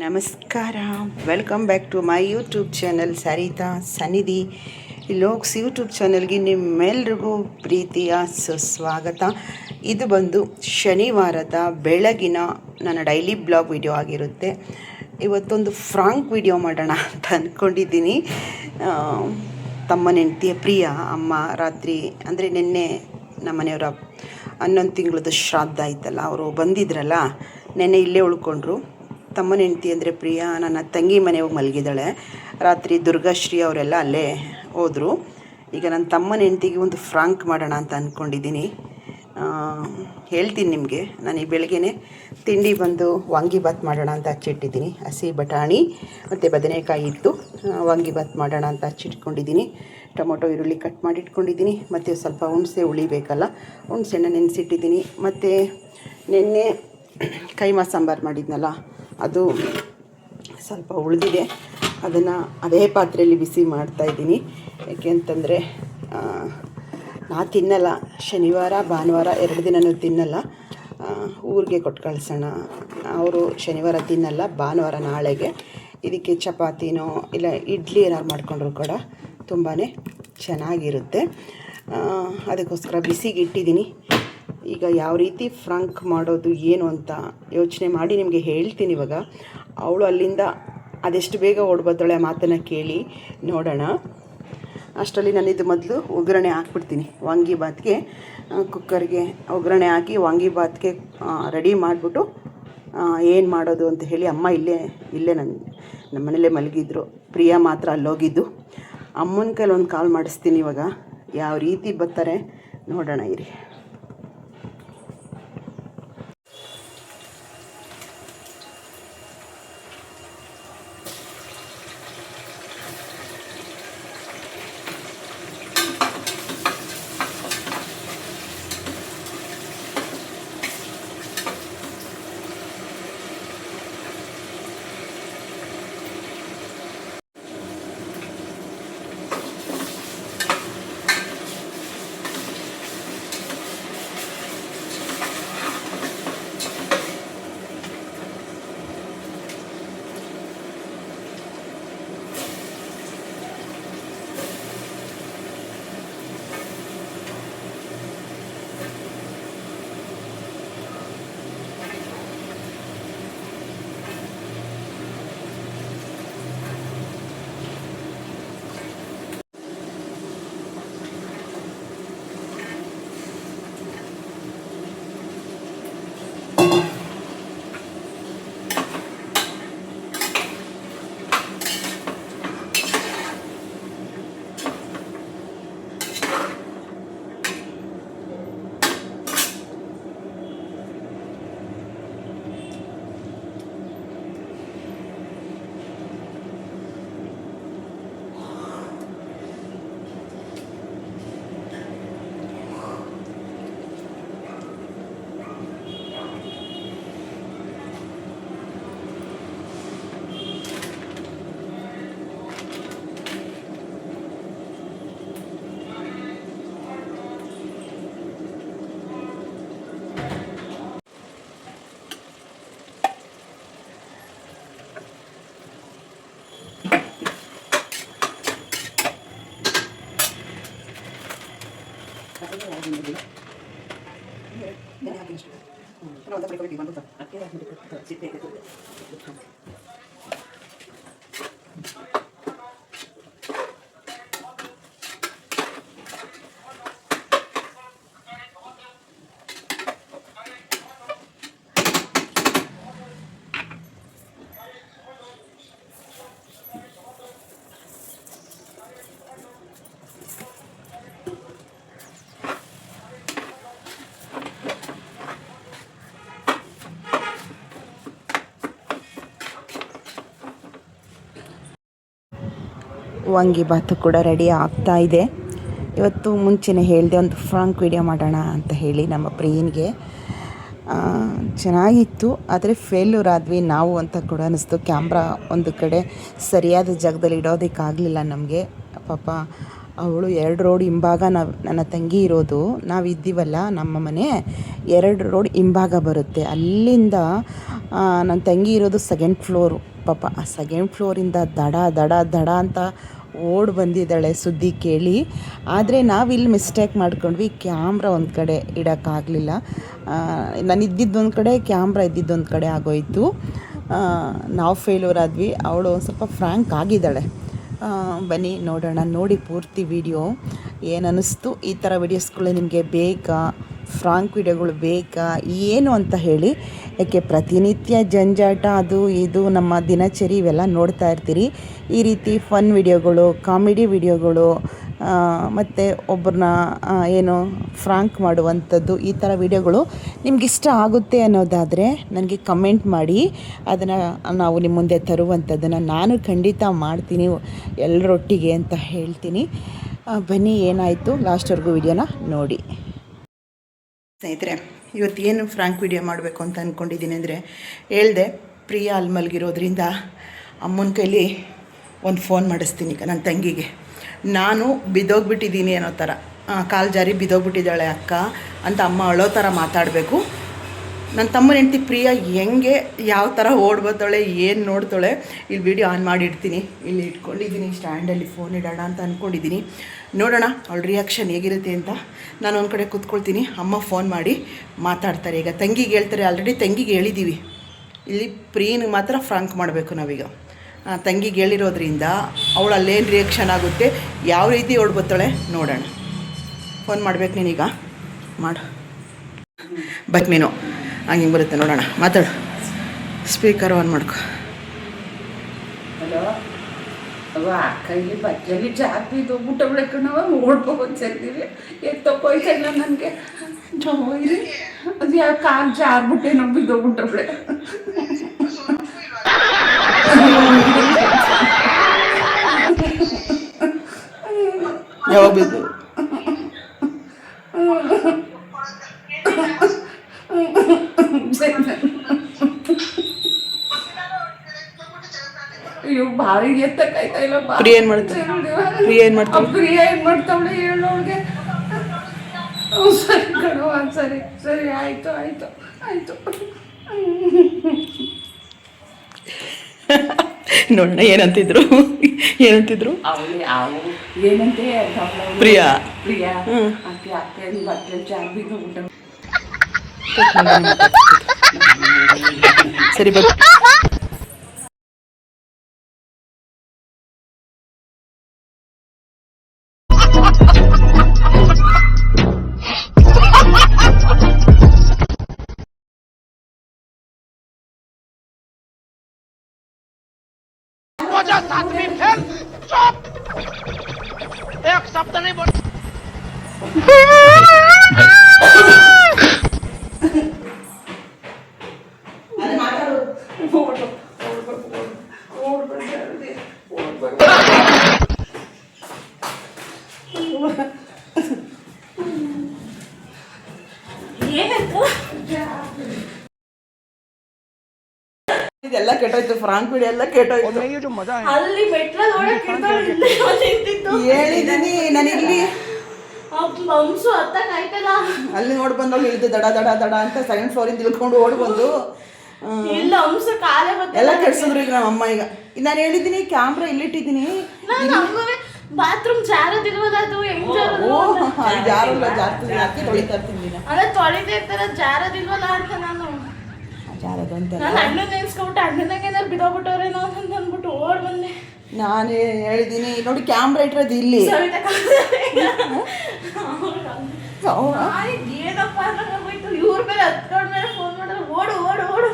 ನಮಸ್ಕಾರ, welcome back to my YouTube channel Saritha Sannidhi vlogs YouTube ಚಾನಲ್ಗೆ ನಿಮ್ಮೆಲ್ರಿಗೂ ಪ್ರೀತಿಯ ಸುಸ್ವಾಗತ. ಇದು ಬಂದು ಶನಿವಾರದ ಬೆಳಗಿನ ನನ್ನ ಡೈಲಿ ಬ್ಲಾಗ್ ವಿಡಿಯೋ ಆಗಿರುತ್ತೆ. ಇವತ್ತೊಂದು ಫ್ರಾಂಕ್ ವಿಡಿಯೋ ಮಾಡೋಣ ಅಂತ ಅಂದ್ಕೊಂಡಿದ್ದೀನಿ. ತಮ್ಮನ ಹೆಂಡತಿಯ ಪ್ರಿಯ ಅಮ್ಮ ರಾತ್ರಿ ಅಂದರೆ ನಿನ್ನೆ ನಮ್ಮ ಮನೆಯವರ 11 ತಿಂಗಳದ್ದು ಶ್ರಾದ್ದ ಆಯ್ತಲ್ಲ, ಅವರು ಬಂದಿದ್ರಲ್ಲ, ನೆನ್ನೆ ಇಲ್ಲೇ ಉಳ್ಕೊಂಡ್ರು. ತಮ್ಮನ ಹೆಂಡತಿ ಅಂದರೆ ಪ್ರಿಯಾ ನನ್ನ ತಂಗಿ ಮನೆ ಹೋಗಿ ಮಲಗಿದ್ದಾಳೆ. ರಾತ್ರಿ ದುರ್ಗಾಶ್ರೀ ಅವರೆಲ್ಲ ಅಲ್ಲೇ ಹೋದರು. ಈಗ ನನ್ನ ತಮ್ಮನ ಹೆಂಡತಿಗೆ ಒಂದು ಫ್ರಾಂಕ್ ಮಾಡೋಣ ಅಂತ ಅಂದ್ಕೊಂಡಿದ್ದೀನಿ. ಹೇಳ್ತೀನಿ ನಿಮಗೆ. ನಾನು ಈ ಬೆಳಗ್ಗೆನೇ ತಿಂಡಿ ಬಂದು ವಾಂಗಿಬಾತ್ ಮಾಡೋಣ ಅಂತ ಹಚ್ಚಿಟ್ಟಿದ್ದೀನಿ. ಹಸಿ ಬಟಾಣಿ ಮತ್ತು ಬದನೆಕಾಯಿ ಇತ್ತು. ವಾಂಗಿಬಾತ್ ಮಾಡೋಣ ಅಂತ ಹಚ್ಚಿಟ್ಕೊಂಡಿದ್ದೀನಿ. ಟೊಮೊಟೊ ಈರುಳ್ಳಿ ಕಟ್ ಮಾಡಿ ಇಟ್ಕೊಂಡಿದ್ದೀನಿ. ಮತ್ತು ಸ್ವಲ್ಪ ಹುಣಸೆ ಉಳಿಬೇಕಲ್ಲ, ಹುಣಸೆಹಣ್ಣು ನೆನೆಸಿಟ್ಟಿದ್ದೀನಿ. ಮತ್ತು ನಿನ್ನೆ ಕೈಮಾ ಸಾಂಬಾರು ಮಾಡಿದ್ನಲ್ಲ, ಅದು ಸ್ವಲ್ಪ ಉಳಿದಿದೆ. ಅದನ್ನು ಅದೇ ಪಾತ್ರೆಯಲ್ಲಿ ಬಿಸಿ ಮಾಡ್ತಾಯಿದ್ದೀನಿ. ಯಾಕೆ ಅಂತಂದರೆ ನಾ ತಿನ್ನಲ್ಲ, ಶನಿವಾರ ಭಾನುವಾರ 2 ದಿನವೂ ತಿನ್ನಲ್ಲ. ಊರಿಗೆ ಕೊಟ್ಟು ಕಳ್ಸೋಣ, ಅವರು ಶನಿವಾರ ತಿನ್ನಲ್ಲ, ಭಾನುವಾರ ನಾಳೆಗೆ. ಇದಕ್ಕೆ ಚಪಾತಿನೋ ಇಲ್ಲ ಇಡ್ಲಿ ಏನಾದ್ರು ಮಾಡಿಕೊಂಡ್ರು ಕೂಡ ತುಂಬಾ ಚೆನ್ನಾಗಿರುತ್ತೆ. ಅದಕ್ಕೋಸ್ಕರ ಬಿಸಿಗೆ ಇಟ್ಟಿದ್ದೀನಿ. ಈಗ ಯಾವ ರೀತಿ ಫ್ರಾಂಕ್ ಮಾಡೋದು ಏನು ಅಂತ ಯೋಚನೆ ಮಾಡಿ ನಿಮಗೆ ಹೇಳ್ತೀನಿ. ಇವಾಗ ಅವಳು ಅಲ್ಲಿಂದ ಅದೆಷ್ಟು ಬೇಗ ಓಡ್ಬರ್ತಾಳೆ ಮಾತನ್ನು ಕೇಳಿ ನೋಡೋಣ. ಅಷ್ಟರಲ್ಲಿ ನಾನಿದು ಮೊದಲು ಒಗ್ಗರಣೆ ಹಾಕ್ಬಿಡ್ತೀನಿ. ವಾಂಗಿಬಾತ್ಗೆ ಕುಕ್ಕರ್ಗೆ ಒಗ್ಗರಣೆ ಹಾಕಿ ವಾಂಗಿಬಾತ್ಗೆ ರೆಡಿ ಮಾಡಿಬಿಟ್ಟು ಏನು ಮಾಡೋದು ಅಂತ ಹೇಳಿ ಅಮ್ಮ ಇಲ್ಲೇ ನಮ್ಮ ಮನೇಲೇ ಮಲಗಿದ್ರು. ಪ್ರಿಯಾ ಮಾತ್ರ ಅಲ್ಲೋಗಿದ್ದು. ಅಮ್ಮನ ಕೈಲಿ ಒಂದು ಕಾಲ್ ಮಾಡಿಸ್ತೀನಿ. ಇವಾಗ ಯಾವ ರೀತಿ ಬರ್ತಾರೆ ನೋಡೋಣ ಇರಿ. ವಾಂಗಿಬಾತು ಕೂಡ ರೆಡಿ ಆಗ್ತಾ ಇದೆ. ಇವತ್ತು ಮುಂಚೆನೇ ಹೇಳಿದೆ ಒಂದು ಫ್ರಾಂಕ್ ವಿಡಿಯೋ ಮಾಡೋಣ ಅಂತ ಹೇಳಿ ನಮ್ಮ ಪ್ರಿಯನಿಗೆ. ಚೆನ್ನಾಗಿತ್ತು, ಆದರೆ ಫೇಲ್ಯೂರ್ ಆದ್ವಿ ನಾವು ಅಂತ ಕೂಡ ಅನ್ನಿಸ್ತು. ಕ್ಯಾಮ್ರಾ ಒಂದು ಕಡೆ ಸರಿಯಾದ ಜಾಗದಲ್ಲಿ ಇಡೋದಕ್ಕಾಗಲಿಲ್ಲ ನಮಗೆ. ಪಾಪ ಅವಳು 2 ರೋಡ್ ಹಿಂಭಾಗ ನನ್ನ ತಂಗಿ ಇರೋದು, ನಾವು ಇದ್ದೀವಲ್ಲ ನಮ್ಮ ಮನೆ 2 ರೋಡ್ ಹಿಂಭಾಗ ಬರುತ್ತೆ. ಅಲ್ಲಿಂದ ನನ್ನ ತಂಗಿ ಇರೋದು 2nd ಫ್ಲೋರು. ಪಾಪ ಆ 2nd ಫ್ಲೋರಿಂದ ದಡ ದಡ ದಡ ಅಂತ ಓಡಿ ಬಂದಿದ್ದಾಳೆ ಸುದ್ದಿ ಕೇಳಿ. ಆದರೆ ನಾವಿಲ್ಲಿ ಮಿಸ್ಟೇಕ್ ಮಾಡ್ಕೊಂಡ್ವಿ, ಕ್ಯಾಮ್ರಾ ಒಂದು ಕಡೆ ಇಡೋಕ್ಕಾಗಲಿಲ್ಲ. ನಾನು ಇದ್ದಿದ್ದೊಂದು ಕಡೆ, ಕ್ಯಾಮ್ರಾ ಇದ್ದಿದ್ದೊಂದು ಕಡೆ ಆಗೋಯಿತು. ನಾವು ಫೇಲ್ಯೂರ್ ಆದ್ವಿ. ಅವಳು ಒಂದು ಸ್ವಲ್ಪ ಫ್ರ್ಯಾಂಕ್ ಆಗಿದ್ದಾಳೆ. ಬನ್ನಿ ನೋಡೋಣ. ನೋಡಿ ಪೂರ್ತಿ ವಿಡಿಯೋ ಏನು ಅನ್ನಿಸ್ತು. ಈ ಥರ ವಿಡಿಯೋಸ್ಗಳು ನಿಮಗೆ ಬೇಕಾ, ಫ್ರಾಂಕ್ ವಿಡಿಯೋಗಳು ಬೇಕಾ, ಏನು ಅಂತ ಹೇಳಿ. ಯಾಕೆ ಪ್ರತಿನಿತ್ಯ ಜಂಜಾಟ ಅದು ಇದು ನಮ್ಮ ದಿನಚರಿ ಇವೆಲ್ಲ ನೋಡ್ತಾ ಇರ್ತೀರಿ. ಈ ರೀತಿ ಫನ್ ವಿಡಿಯೋಗಳು, ಕಾಮಿಡಿ ವಿಡಿಯೋಗಳು, ಮತ್ತು ಒಬ್ಬರನ್ನ ಏನು ಫ್ರಾಂಕ್ ಮಾಡುವಂಥದ್ದು, ಈ ಥರ ವಿಡಿಯೋಗಳು ನಿಮಗಿಷ್ಟ ಆಗುತ್ತೆ ಅನ್ನೋದಾದರೆ ನನಗೆ ಕಮೆಂಟ್ ಮಾಡಿ. ಅದನ್ನು ನಾವು ನಿಮ್ಮ ಮುಂದೆ ತರುವಂಥದ್ದನ್ನು ನಾನು ಖಂಡಿತ ಮಾಡ್ತೀನಿ ಎಲ್ಲರೊಟ್ಟಿಗೆ ಅಂತ ಹೇಳ್ತೀನಿ. ಬನ್ನಿ ಏನಾಯಿತು ಲಾಸ್ಟ್ವರೆಗೂ ವಿಡಿಯೋನ ನೋಡಿ. ಸ್ನೇಹಿತರೆ, ಇವತ್ತು ಏನು ಫ್ರಾಂಕ್ ವಿಡಿಯೋ ಮಾಡಬೇಕು ಅಂತ ಅಂದ್ಕೊಂಡಿದ್ದೀನಿ ಅಂದರೆ, ಹೇಳ್ದೆ ಪ್ರಿಯಾ ಅಲ್ಲಿ ಮಲಗಿರೋದ್ರಿಂದ ಅಮ್ಮನ ಕೈಲಿ ಒಂದು ಫೋನ್ ಮಾಡಿಸ್ತೀನಿ ನನ್ನ ತಂಗಿಗೆ. ನಾನು ಬಿದ್ದೋಗ್ಬಿಟ್ಟಿದ್ದೀನಿ ಅನ್ನೋ ಥರ, ಕಾಲು ಜಾರಿ ಬಿದ್ದೋಗ್ಬಿಟ್ಟಿದ್ದಾಳೆ ಅಕ್ಕ ಅಂತ ಅಮ್ಮ ಅಳೋ ಥರ ಮಾತಾಡಬೇಕು. ನನ್ನ ತಮ್ಮನ ಹೆಂಡ್ತಿ ಪ್ರಿಯಾ ಹೆಂಗೆ ಯಾವ ಥರ ಓಡ್ಬೋತಾಳೆ, ಏನು ನೋಡ್ತಾಳೆ, ಇಲ್ಲಿ ವಿಡಿಯೋ ಆನ್ ಮಾಡಿಡ್ತೀನಿ. ಇಲ್ಲಿ ಇಟ್ಕೊಂಡಿದ್ದೀನಿ ಸ್ಟ್ಯಾಂಡಲ್ಲಿ, ಫೋನ್ ಇಡೋಣ ಅಂತ ಅಂದ್ಕೊಂಡಿದ್ದೀನಿ. ನೋಡೋಣ ಅವಳ ರಿಯಾಕ್ಷನ್ ಹೇಗಿರುತ್ತೆ ಅಂತ. ನಾನು ಒಂದು ಕಡೆ ಕೂತ್ಕೊಳ್ತೀನಿ, ಅಮ್ಮ ಫೋನ್ ಮಾಡಿ ಮಾತಾಡ್ತಾರೆ. ಈಗ ತಂಗಿಗೆ ಹೇಳ್ತಾರೆ, ಆಲ್ರೆಡಿ ತಂಗಿಗೆ ಹೇಳಿದ್ದೀವಿ. ಇಲ್ಲಿ ಪ್ರಿಯನಿಗೆ ಮಾತ್ರ ಫ್ರಾಂಕ್ ಮಾಡಬೇಕು ನಾವೀಗ. ತಂಗಿಗೆ ಹೇಳಿರೋದ್ರಿಂದ ಅವಳು ಅಲ್ಲೇನು ರಿಯಾಕ್ಷನ್ ಆಗುತ್ತೆ, ಯಾವ ರೀತಿ ಓಡ್ಬೋತಾಳೆ ನೋಡೋಣ. ಫೋನ್ ಮಾಡ್ಬೇಕು ನೀನೀಗ, ಮಾಡು ಬಟ್ ನೀನು ಹಂಗೆ ಬರುತ್ತೆ ನೋಡೋಣ. ಮಾತಾಡು, ಸ್ಪೀಕರ್ ಆನ್ ಮಾಡ್ಕೊ. ಹಲೋ ಅವ ಅಕ್ಕ ಇಲ್ಲಿ ಬಟ್ಟೆಯಲ್ಲಿ ಜಾತಿ ಬಿಟ್ಟವಳೆ ಕಣವ, ಓಡ್ಕೊಂಡು ಸೇರ್ತೀವಿ. ಎತ್ತೋಯ್ತಲ್ಲ ನನಗೆ ಜೋಯ್ರಿ, ಅದು ಯಾವ ಕಾಲು ಜಾರ್ಬಿಟ್ಟೆ ನಾವು ಬಿದ್ದೋಗ್ಬಿಟ್ಟವಳೆ. ಯಾವಾಗ ಬಿದ್ದು? ಅಯ್ಯೋ ಭಾರಿ ಎತ್ತಕ್ಕಾಯ್ತಾ ಇಲ್ಲ. ಪ್ರಿಯ ಏನು ಮಾಡ್ತಾಳೆ? ಪ್ರಿಯ ಏನು ಮಾಡ್ತಾವಳೆ ಹೇಳೋಳಿಗೆ. ಸರಿ ಕಣವ, ಸರಿ ಸರಿ ಆಯಿತು ಆಯಿತು ಆಯಿತು. ನೋಡೋಣ ಏನಂತಿದ್ರು ಅವಳು ಏನಂತೆ ಪ್ರಿಯಾ ಅಕ್ಕ ಅಕ್ಕ ಬಟ್ಟೆ ಜಾಬಿದ್ದು ಊಟ ಸರಿ ಬಟ್ एक शब्द नहीं बोल। ಇದೆಲ್ಲ ಕೆಟ್ಟೋಯ್ತು, ಫ್ರಾಂಕ್ ವಿಡಿಯೋ ಎಲ್ಲ ಕೆಟ್ಟೋಯ್ತು. ಅಲ್ಲಿ ಮೆಟ್ಲಲ್ಲಿ ಹೇಳಿದ್ದೀನಿ ನಾನು ಇಲ್ಲಿ ಹಂಸು ಹತ್ತಕ್ಕಾಯ್ತಲ್ಲ, ಅಲ್ಲಿ ನೋಡಿ ಬಂದವಳು ಇಳಿದು ದಡ ದಡ ದಡ ಅಂತ 2nd ಫ್ಲೋರಿಂದ ಇಳ್ಕೊಂಡು ಓಡಿ ಬಂದು ಇಲ್ಲ ಹಂಸ ಕಾಲೇ ಎಲ್ಲ ಕೆಡ್ಸಿದ್ರು. ಈಗ ನಮ್ಮ ಅಮ್ಮ ಈಗ ನಾನು ಹೇಳಿದ್ದೀನಿ ಕ್ಯಾಮ್ರಾ ಇಲ್ಲಿಟ್ಟಿದ್ದೀನಿ, ಬಾತ್ರೂಮ್ ಜಾರದಿಲ್ವಲ್ಲ, ಅದು ಹೆಂಗ್ ಜಾರಲ್ಲ, ಜಾರ್ತೀನಿ ಯಾಕೆ ತೊಳಿತಾ ಇರ್ತೀನಿ ಅದೇ ತೊಳಿತಾ ಇರ್ತಾರ, ಜಾರದಿಲ್ವಲ್ಲ ಅಂತ ನಾನು ಜಾರದು ಅಂತ ನಾನು ಅಣ್ಣನ ನೆನ್ಸ್ಕೊಬಿಟ್ಟು ಅಣ್ಣನಾಗ ಏನಾರು ಬಿಡೋಗ್ಬಿಟ್ಟವ್ರೇನೋ ಅಂತ ಅಂದ್ಬಿಟ್ಟು ಓಡ್ ಬಂದೆ. ನಾನು ಹೇಳಿದ್ದೀನಿ ನೋಡಿ ಕ್ಯಾಮ್ರಾ ಇಟ್ಟಿರೋದು ಇಲ್ಲಿ. ಏನಪ್ಪ ಹೋಯ್ತು, ಇವ್ರ ಮೇಲೆ ಹತ್ಕೊಂಡ ಮೇಲೆ ಫೋನ್ ಮಾಡಿದ್ರೆ ಓಡು ಓಡು ಓಡು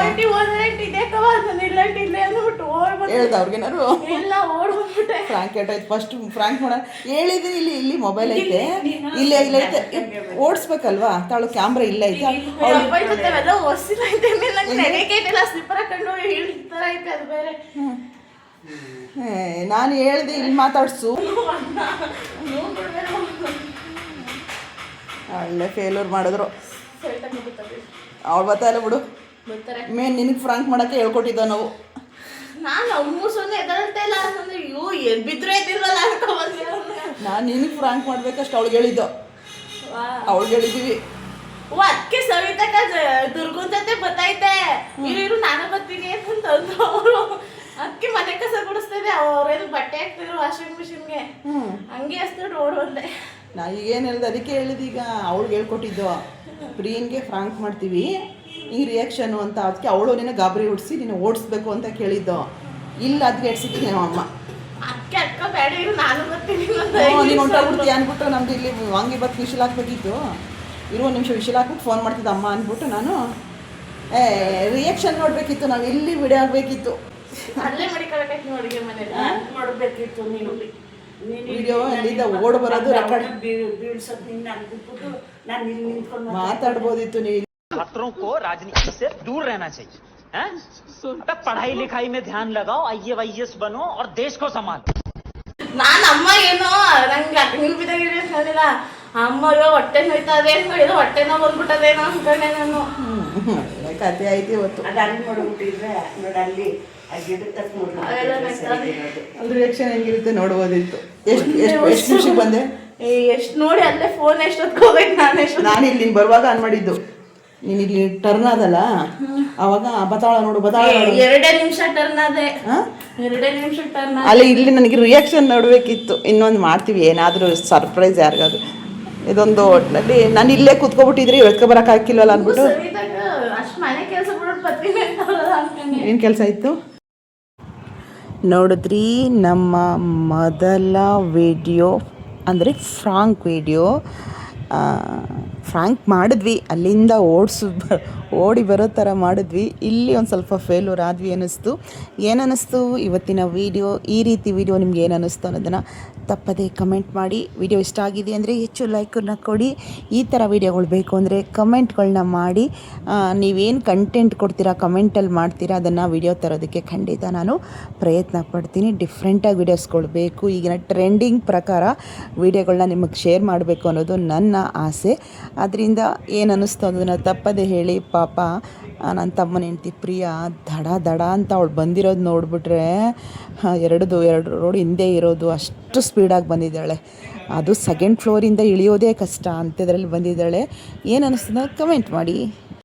ಆಂಟಿ ಓದಂಟಿ ಇದೇಕವ ನಾನು ಇಲ್ಲಂಟಿ ಇಲ್ಲೇ ಅಂದ್ಬಿಟ್ಟು ಓಡ್ ಬಂದೆ. ಹೇಳ್ದ ಅವ್ರಿಗೇನಾರು ಇಲ್ಲ ಓಡ್ ಬಂದ್ಬಿಟ್ಟೆ. ಫ್ರಾಂಕ್ ಕೆಟ್ಟೋಯ್ತು. ಫಸ್ಟ್ ಫ್ರಾಂಕ್ ಮಾಡ ಹೇಳಿದ್ದೀನಿ, ಇಲ್ಲಿ ಇಲ್ಲಿ ಮೊಬೈಲ್ ಐತೆ, ಇಲ್ಲಿ ಐತೆ, ಓಡಿಸ್ಬೇಕಲ್ವಾ ತಾಳು, ಕ್ಯಾಮ್ರಾ ಇಲ್ಲ ಐತೆ. ಅವೆಲ್ಲ ಹೊಸಿಲ್ಲ ಐತೆ, ನಂಗೆ ನೆನೆಕೈತೆಲ್ಲ ಸ್ಲಿಪ್ಪರ್ ಹಾಕೊಂಡು ಹೇಳ್ತಾರ ಐತೆ ಅದು ಬೇರೆ. ನಾನು ಹೇಳ್ದೆ ಇಲ್ಲಿ ಮಾತಾಡ್ಸು, ಒಳ್ಳೆ ಫೇಲ್ಯೂರ್ ಮಾಡಿದ್ರು. ಅವ್ಳು ಬರ್ತಾ ಇಲ್ಲ ಬಿಡು, ಮೇನ್ ನಿನಗೆ ಫ್ರಾಂಕ್ ಮಾಡೋಕ್ಕೆ ಹೇಳ್ಕೊಟ್ಟಿದ್ದೋ ನಾವು. ನಾನು ಅವ್ನು ಸುಮ್ಮನೆ ಎದಳ್ತಾ ಇಲ್ಲ ಅಂತಂದ್ರೆ ಅಯ್ಯೋ ಎಲ್ಲಿ ಬಿದ್ರೂ ಎದ್ದಿಲ್ವಲ್ಲ ಅಂತ ಬಂದೆ ನಾನು ನಿನಗೆ ಫ್ರಾಂಕ್ ಮಾಡ್ಬೇಕಷ್ಟು ಅವಳಿಗೆ ಹೇಳಿದ್ದು, ಅವಳಿಗೆ ಹೇಳಿದ್ದೀವಿ. ಅದಕ್ಕೆ ಸವಿತಕ್ಕ ದುರ್ಗನ್ ಜೊತೆ ಬತ್ತೈತೆ ಇರು ನಾನು ಬರ್ತೀನಿ ಅಂತಂದ್ರು ಅವರು. ಅದಕ್ಕೆ ಮನೆ ಕಸ ಗುಡಿಸ್ತಿದ್ದೆ, ಅವ್ರೇನು ಬಟ್ಟೆ ಹಾಕ್ತಿದ್ರು ವಾಷಿಂಗ್ ಮಿಷಿನ್ಗೆ, ಹಂಗೆ ಹಸ್ತು ರೋಡ್ ಒಂದೆ. ನಾ ಈಗೇನು ಹೇಳಿದೆ ಅದಕ್ಕೆ ಹೇಳಿದೀಗ, ಅವಳಿಗೆ ಹೇಳ್ಕೊಟ್ಟಿದ್ದು ಪ್ರಿಯನ್ಗೆ ಫ್ರಾಂಕ್ ಮಾಡ್ತೀವಿ ಈ ರಿಯಾಕ್ಷನು ಅಂತ. ಅದಕ್ಕೆ ಅವಳು ನಿನ್ನ ಗಾಬರಿ ಹುಡ್ಸಿ ನೀನು ಓಡಿಸ್ಬೇಕು ಅಂತ ಕೇಳಿದ್ದು. ಇಲ್ಲ ಅದಕ್ಕೆ ಎಡ್ಸಿದ್ದೀನಿ ನಮ್ಮಮ್ಮ. ಅದಕ್ಕೆ ಅಕ್ಕ ಬೇಡ ಇರು ನಾನು ಬರ್ತೀನಿ ನೀನು ಹೊಂಟೋಗ್ಬಿಡ್ತೀಯ ಅಂದ್ಬಿಟ್ಟು ನಮ್ದು ಇಲ್ಲಿ ವಾಂಗಿ ಬತ್ತು ವಿಶಲ್ ಹಾಕ್ಬೇಕಿತ್ತು. ಇರುವ ನಿಮಿಷ ವಿಶಲ್ ಹಾಕ್ಬಿಟ್ಟು ಫೋನ್ ಮಾಡ್ತಿದ್ದೆ ಅಮ್ಮ ಅಂದ್ಬಿಟ್ಟು ನಾನು ರಿಯಾಕ್ಷನ್ ನೋಡಬೇಕಿತ್ತು, ನಾವು ಎಲ್ಲಿ ವಿಡಿಯೋ ಆಗಬೇಕಿತ್ತು. ಅಲ್ಲೇ ಮಡಿಕೊಳಕೈತಿ ನೀವು ಅಡುಗೆ ಮನೇಲಿ ಮಾಡಬೇಕಿತ್ತು ನೀನು ವಿಡಿಯೋ ಅಲ್ಲಿಂದ ಓಡ್ ಬರೋದು ರೆಕಾರ್ಡ್ ಬೀಳ್ಸೋದು ನಿನ್ನ ಅನ್ಬಿಟ್ಟು ನಾನು ಇಲ್ಲಿ ನಿಂತ್ಕೊಂಡು ಮಾತಾಡ್ಬೋದಿತ್ತು ನೀವು. छात्रों को राजनीति से दूर रहना चाहिए हैं? अबे पढ़ाई लिखाई में ध्यान लगाओ, IAS बनो और देश को संभालो. ನಾನು ಅಮ್ಮ ಏನೋ ನಂಗೆ ನೀರು ಬಿದ್ದಾಗಿದೆ ಅಂತ ಹೇಳಿಲ್ಲ. ಅಮ್ಮ ಇವಾಗ ಹೊಟ್ಟೆ ನೋಯ್ತದೆ ಅಂತ ಹೇಳಿದ್ರು, ಹೊಟ್ಟೆ ನೋವು ಬಂದ್ಬಿಟ್ಟದೇನೋ ಅನ್ಕೊಂಡೆ ನಾನು. ಒಳ್ಳೆ ಕತೆ ಆಯ್ತು ಇವತ್ತು. ಅದು ಅಲ್ಲಿ ನೋಡ್ಬಿಟ್ಟಿದ್ರೆ ನೋಡಿ ಅಲ್ಲಿ ಆ ಗಿಡ ತಕ್ಕ ಅವೆಲ್ಲ ನೋಡಿ ಅಲ್ಲಿ ರಿಯಾಕ್ಷನ್ ಹೆಂಗಿರುತ್ತೆ ನೋಡ್ಬೋದಿತ್ತು. ಎಷ್ಟು ನಿಮಿಷಕ್ಕೆ ಬಂದೆ? ಎಷ್ಟು ನೋಡಿ ಅಲ್ಲೇ ಫೋನ್ ಎಷ್ಟೊತ್ತು ಹೋಗೈತೆ ನಾನು ಇಲ್ಲಿ ನೀನು ಬರುವಾಗ ಆನ್ ಮಾಡಿದ್ದು. ನೀನು ಇಲ್ಲಿ ಟರ್ನ್ ಆದಲ್ಲ ಅವಾಗ ಬತಾಳ ನೋಡು ಬತಾಳ 2 ನಿಮಿಷ ಟರ್ನ್ ಅದೇ 2 ನಿಮಿಷ ಟರ್ನ್ ಅಲ್ಲಿ ಇಲ್ಲಿ ನನಗೆ ರಿಯಾಕ್ಷನ್ ನೋಡಬೇಕಿತ್ತು. ಇನ್ನೊಂದು ಮಾಡ್ತೀವಿ ಏನಾದರೂ ಸರ್ಪ್ರೈಸ್ ಯಾರಿಗಾದ್ರು. ಇದೊಂದು ಒಟ್ಟಿನಲ್ಲಿ ನಾನು ಇಲ್ಲೇ ಕೂತ್ಕೊಬಿಟ್ಟಿದ್ರಿ ಎಳ್ಕೊ ಬರೋಕೆ ಹಾಕಿಲ್ವಲ್ಲ ಅಂದ್ಬಿಟ್ಟು ಅಷ್ಟು ಮನೆ ಕೆಲಸ ಬಿಡೋದು ಬರ್ತೀನಿ ಅಂತ ಏನು ಕೆಲಸ ಇತ್ತು ನೋಡಿದ್ರಿ. ನಮ್ಮ ಮೊದಲ ವಿಡಿಯೋ ಅಂದರೆ ಫ್ರಾಂಕ್ ವಿಡಿಯೋ ಫ್ರಾಂಕ್ ಮಾಡಿದ್ವಿ, ಅಲ್ಲಿಂದ ಓಡಿ ಬರೋ ಥರ ಮಾಡಿದ್ವಿ. ಇಲ್ಲಿ ಒಂದು ಸ್ವಲ್ಪ ಫೇಲ್ಯೂರ್ ಆದ್ವಿ ಅನ್ನಿಸ್ತು. ಏನನ್ನಿಸ್ತು ಇವತ್ತಿನ ವೀಡಿಯೋ, ಈ ರೀತಿ ವೀಡಿಯೋ ನಿಮ್ಗೆ ಏನು ಅನ್ನಿಸ್ತು ಅನ್ನೋದನ್ನು ತಪ್ಪದೇ ಕಮೆಂಟ್ ಮಾಡಿ. ವಿಡಿಯೋ ಇಷ್ಟ ಆಗಿದೆ ಅಂದರೆ ಹೆಚ್ಚು ಲೈಕನ್ನು ಕೊಡಿ. ಈ ಥರ ವೀಡಿಯೋಗಳು ಬೇಕು ಅಂದರೆ ಕಮೆಂಟ್ಗಳನ್ನ ಮಾಡಿ. ನೀವೇನು ಕಂಟೆಂಟ್ ಕೊಡ್ತೀರಾ ಕಮೆಂಟಲ್ಲಿ ಮಾಡ್ತೀರಾ ಅದನ್ನು ವೀಡಿಯೋ ತರೋದಕ್ಕೆ ಖಂಡಿತ ನಾನು ಪ್ರಯತ್ನ ಪಡ್ತೀನಿ. ಡಿಫ್ರೆಂಟಾಗಿ ವೀಡಿಯೋಸ್ಗಳು ಬೇಕು. ಈಗಿನ ಟ್ರೆಂಡಿಂಗ್ ಪ್ರಕಾರ ವೀಡಿಯೋಗಳನ್ನ ನಿಮಗೆ ಶೇರ್ ಮಾಡಬೇಕು ಅನ್ನೋದು ನನ್ನ ಆಸೆ. ಅದರಿಂದ ಏನು ಅನ್ನಿಸ್ತು ಅದನ್ನು ತಪ್ಪದೇ ಹೇಳಿ. ಪಾಪ ನನ್ನ ತಮ್ಮನ ಹೆಂಡ್ತಿ ಪ್ರಿಯಾ ದಡ ಅಂತ ಅವಳು ಬಂದಿರೋದು ನೋಡಿಬಿಟ್ರೆ 2 ರೋಡ್ ಹಿಂದೆ ಇರೋದು ಅಷ್ಟು ಸ್ಪೀಡಾಗಿ ಬಂದಿದ್ದಾಳೆ. ಅದು 2nd ಫ್ಲೋರಿಂದ ಇಳಿಯೋದೇ ಕಷ್ಟ ಅಂಥದ್ರಲ್ಲಿ ಬಂದಿದ್ದಾಳೆ. ಏನು ಅನ್ನಿಸ್ತದೆ ಕಮೆಂಟ್ ಮಾಡಿ.